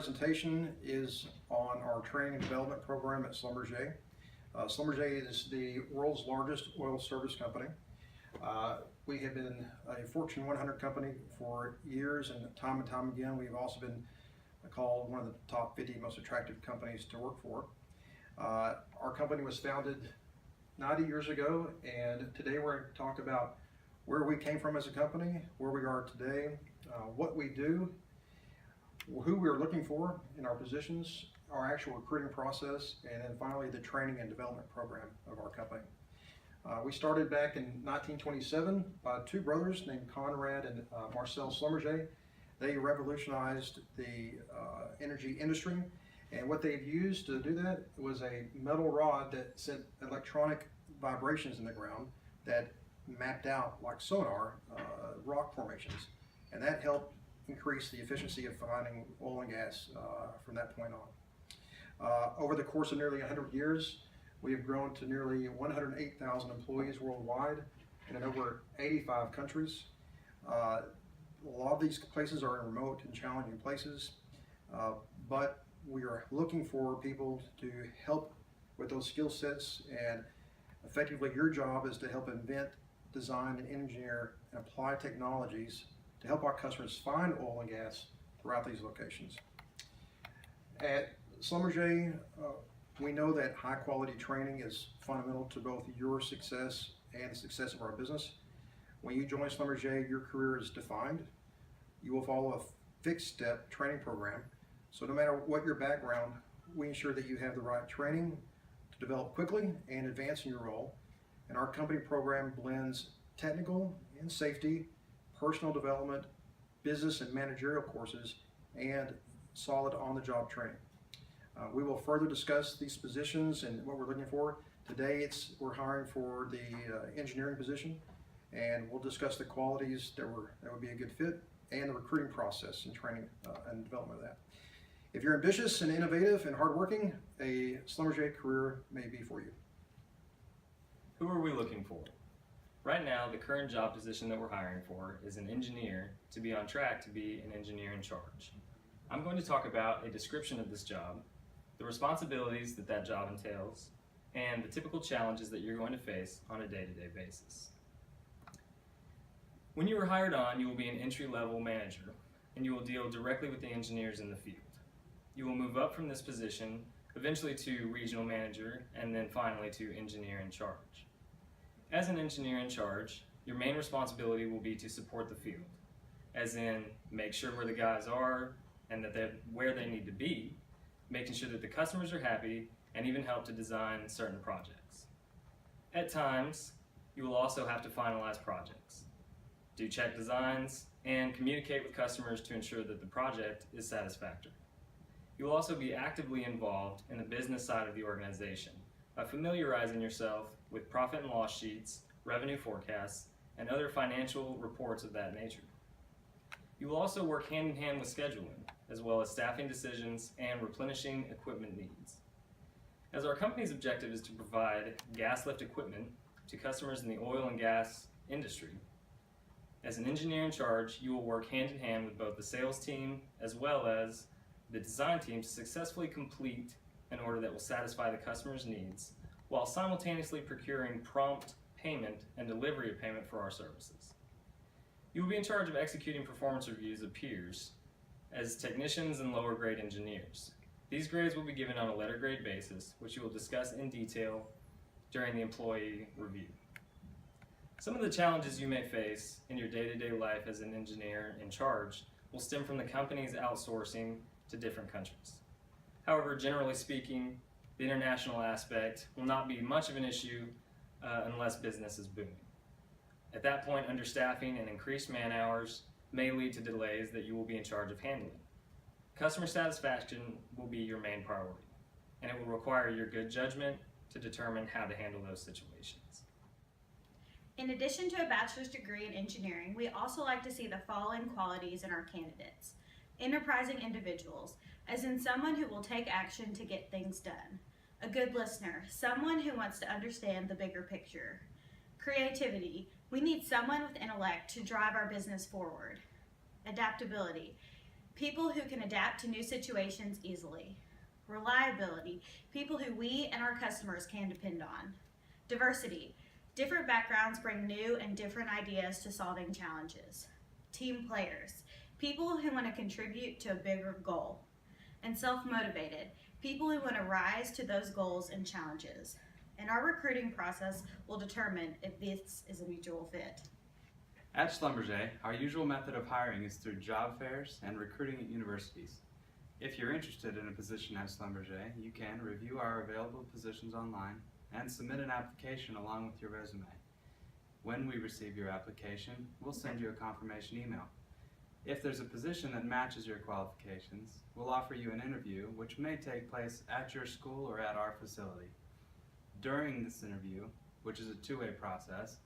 presentation is on our training and development program at Schlumberger. Schlumberger is the world's largest oil service company. We have been a Fortune 100 company for years, and time again, we've also been called one of the top 50 most attractive companies to work for. Our company was founded 90 years ago, and today we're going to talk about where we came from as a company, where we are today, what we do, who we're looking for in our positions, our actual recruiting process, and then finally the training and development program of our company. We started back in 1927 by two brothers named Conrad and Marcel Schlumberger. They revolutionized the energy industry, and what they've used to do that was a metal rod that sent electronic vibrations in the ground that mapped out, like sonar, rock formations, and that helped increase the efficiency of finding oil and gas from that point on. Over the course of nearly 100 years, we have grown to nearly 108,000 employees worldwide and in over 85 countries. A lot of these places are in remote and challenging places, but we are looking for people to help with those skill sets, and effectively your job is to help invent, design, and engineer and apply technologies to help our customers find oil and gas throughout these locations. At Schlumberger, we know that high quality training is fundamental to both your success and the success of our business. When you join Schlumberger, your career is defined. You will follow a fixed step training program. So no matter what your background, we ensure that you have the right training to develop quickly and advance in your role. And our company program blends technical and safety, personal development, business and managerial courses, and solid on-the-job training. We will further discuss these positions and what we're looking for. Today we're hiring for the engineering position, and we'll discuss the qualities that would be a good fit and the recruiting process and training and development of that. If you're ambitious and innovative and hardworking, a Schlumberger career may be for you. Who are we looking for? Right now, the current job position that we're hiring for is an engineer to be on track to be an engineer in charge. I'm going to talk about a description of this job, the responsibilities that that job entails, and the typical challenges that you're going to face on a day-to-day basis. When you are hired on, you will be an entry-level manager, and you will deal directly with the engineers in the field. You will move up from this position, eventually to regional manager, and then finally to engineer in charge. As an engineer in charge, your main responsibility will be to support the field, as in make sure where the guys are and that they're where they need to be, making sure that the customers are happy, and even help to design certain projects. At times, you will also have to finalize projects, do check designs, and communicate with customers to ensure that the project is satisfactory. You will also be actively involved in the business side of the organization by familiarizing yourself with profit and loss sheets, revenue forecasts, and other financial reports of that nature. You will also work hand in hand with scheduling, as well as staffing decisions and replenishing equipment needs. As our company's objective is to provide gas lift equipment to customers in the oil and gas industry, as an engineer in charge, you will work hand in hand with both the sales team as well as the design team to successfully complete an order that will satisfy the customer's needs, while simultaneously procuring prompt payment and delivery of payment for our services. You will be in charge of executing performance reviews of peers as technicians and lower grade engineers. These grades will be given on a letter grade basis, which you will discuss in detail during the employee review. Some of the challenges you may face in your day-to-day life as an engineer in charge will stem from the company's outsourcing to different countries. However, generally speaking, the international aspect will not be much of an issue unless business is booming. At that point, understaffing and increased man hours may lead to delays that you will be in charge of handling. Customer satisfaction will be your main priority, and it will require your good judgment to determine how to handle those situations. In addition to a bachelor's degree in engineering, we also like to see the following qualities in our candidates. Enterprising individuals, as in someone who will take action to get things done. A good listener, someone who wants to understand the bigger picture. Creativity, we need someone with intellect to drive our business forward. Adaptability, people who can adapt to new situations easily. Reliability, people who we and our customers can depend on. Diversity, different backgrounds bring new and different ideas to solving challenges. Team players, people who want to contribute to a bigger goal. And self-motivated, people who want to rise to those goals and challenges. And our recruiting process will determine if this is a mutual fit. At Schlumberger, our usual method of hiring is through job fairs and recruiting at universities. If you're interested in a position at Schlumberger, you can review our available positions online and submit an application along with your resume. When we receive your application, we'll send you a confirmation email. If there's a position that matches your qualifications, we'll offer you an interview which may take place at your school or at our facility. During this interview, which is a two-way process,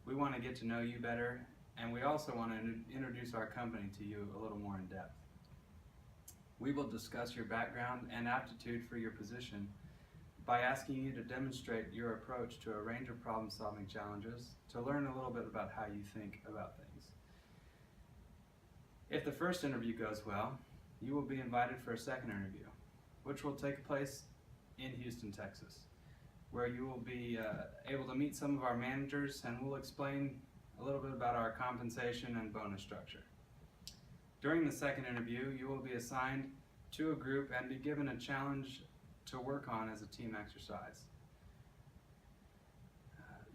we want to get to know you better, and we also want to introduce our company to you a little more in depth. We will discuss your background and aptitude for your position by asking you to demonstrate your approach to a range of problem-solving challenges to learn a little bit about how you think about things. If the first interview goes well, you will be invited for a second interview, which will take place in Houston, Texas, where you will be able to meet some of our managers, and we'll explain a little bit about our compensation and bonus structure. During the second interview, you will be assigned to a group and be given a challenge to work on as a team exercise.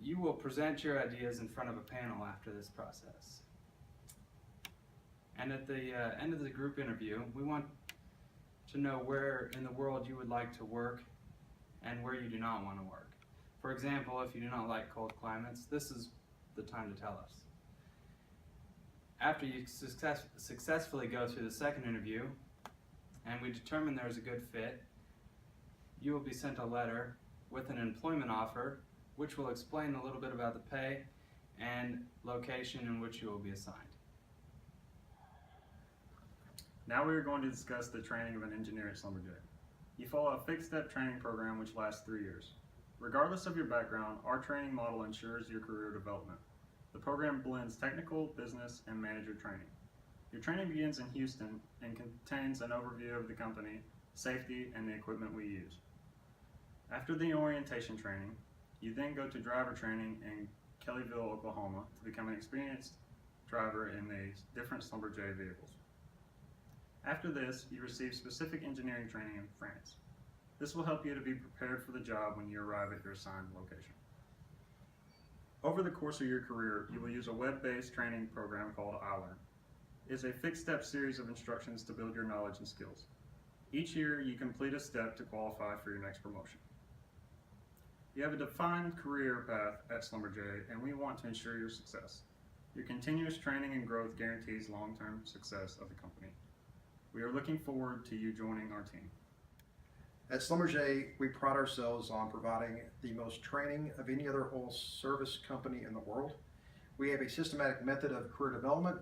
You will present your ideas in front of a panel after this process. And at the end of the group interview, we want to know where in the world you would like to work and where you do not want to work. For example, if you do not like cold climates, this is the time to tell us. After you successfully go through the second interview and we determine there is a good fit, you will be sent a letter with an employment offer which will explain a little bit about the pay and location in which you will be assigned. Now we are going to discuss the training of an engineer at Schlumberger. You follow a fixed-step training program which lasts 3 years. Regardless of your background, our training model ensures your career development. The program blends technical, business, and manager training. Your training begins in Houston and contains an overview of the company, safety, and the equipment we use. After the orientation training, you then go to driver training in Kellyville, Oklahoma to become an experienced driver in the different Schlumberger vehicles. After this, you receive specific engineering training in France. This will help you to be prepared for the job when you arrive at your assigned location. Over the course of your career, you will use a web-based training program called iLearn. It is a fixed-step series of instructions to build your knowledge and skills. Each year, you complete a step to qualify for your next promotion. You have a defined career path at Schlumberger, and we want to ensure your success. Your continuous training and growth guarantees long-term success of the company. We are looking forward to you joining our team. At Schlumberger, we pride ourselves on providing the most training of any other oil service company in the world. We have a systematic method of career development,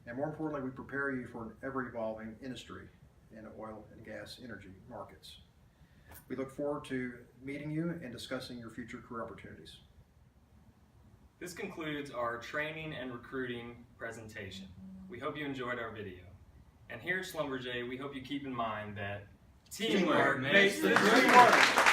and more importantly, we prepare you for an ever-evolving industry in oil and gas energy markets. We look forward to meeting you and discussing your future career opportunities. This concludes our training and recruiting presentation. We hope you enjoyed our video. And here at Schlumberger, we hope you keep in mind that teamwork makes the dream work.